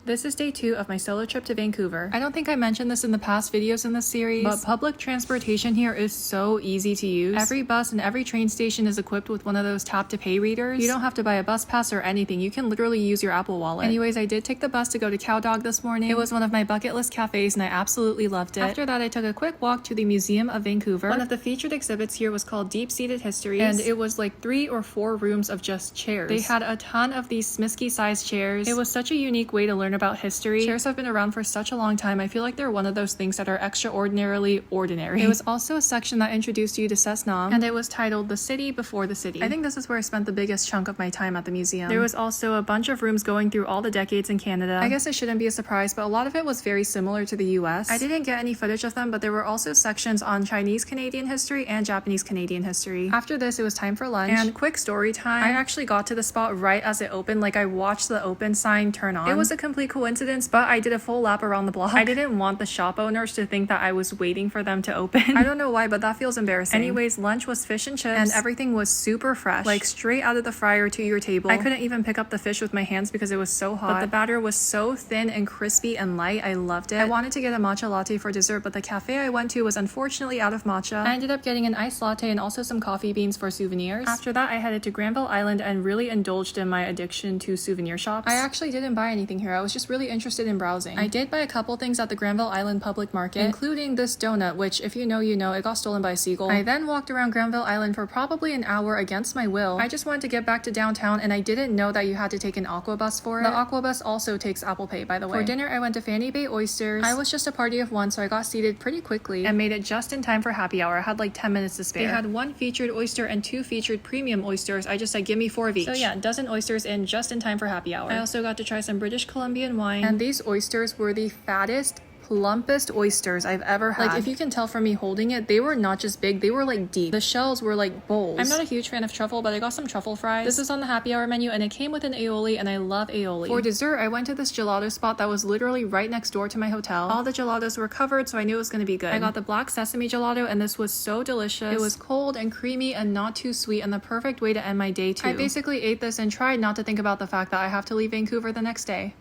This is day 2 of my solo trip to Vancouver. I don't think I mentioned this in the past videos in this series, but public transportation here is so easy to use. Every bus and every train station is equipped with one of those tap to pay readers. You don't have to buy a bus pass or anything. You can literally use your Apple Wallet. Anyways, I did take the bus to go to Cow Dog this morning. It was one of my bucket list cafes and I absolutely loved it. After that, I took a quick walk to the Museum of Vancouver. One of the featured exhibits here was called Deep-Seated Histories, and it was like 3 or 4 rooms of just chairs. They had a ton of these Smisky-sized chairs. It was such a unique way to learn about history. Chairs have been around for such a long time. I feel like they're one of those things that are extraordinarily ordinary. There was also a section that introduced you to Cessnock, and it was titled The City Before the City. I think this is where I spent the biggest chunk of my time at the museum. There was also a bunch of rooms going through all the decades in Canada. I guess it shouldn't be a surprise, but a lot of it was very similar to the US. I didn't get any footage of them, but there were also sections on Chinese Canadian history and Japanese Canadian history. After this, it was time for lunch, and quick story time. I actually got to the spot right as it opened. Like, I watched the open sign turn on. It was a complete coincidence, but I did a full lap around the block. I didn't want the shop owners to think that I was waiting for them to open. I don't know why, but that feels embarrassing. Anyways, lunch was fish and chips, and everything was super fresh, like straight out of the fryer to your table. I couldn't even pick up the fish with my hands because it was so hot, but the batter was so thin and crispy and light. I loved it. I wanted to get a matcha latte for dessert, but the cafe I went to was unfortunately out of matcha. I ended up getting an iced latte and also some coffee beans for souvenirs. After that, I headed to Granville Island and really indulged in my addiction to souvenir shops. I actually didn't buy anything here. I was just really interested in browsing. I did buy a couple things at the Granville Island Public Market, including this donut, which if you know, you know, it got stolen by a seagull. I then walked around Granville Island for probably an hour against my will. I just wanted to get back to downtown, and I didn't know that you had to take an aqua bus for it. The aqua bus also takes Apple Pay, by the way. For dinner, I went to Fanny Bay Oysters. I was just a party of one, so I got seated pretty quickly and made it just in time for happy hour. I had like 10 minutes to spare. They had 1 featured oyster and 2 featured premium oysters. I just said, give me 4 of each. So yeah, a dozen oysters in just in time for happy hour. I also got to try some British Columbian wine, and these oysters were the fattest, plumpest oysters I've ever had. Like, if you can tell from me holding it, they were not just big, they were like deep. The shells were like bowls. I'm not a huge fan of truffle, but I got some truffle fries. This is on the happy hour menu, and it came with an aioli, and I love aioli. For dessert, I went to this gelato spot that was literally right next door to my hotel. All the gelatos were covered, so I knew it was going to be good. I got the black sesame gelato, and this was so delicious. It was cold and creamy and not too sweet, and the perfect way to end my day too. I basically ate this and tried not to think about the fact that I have to leave Vancouver the next day.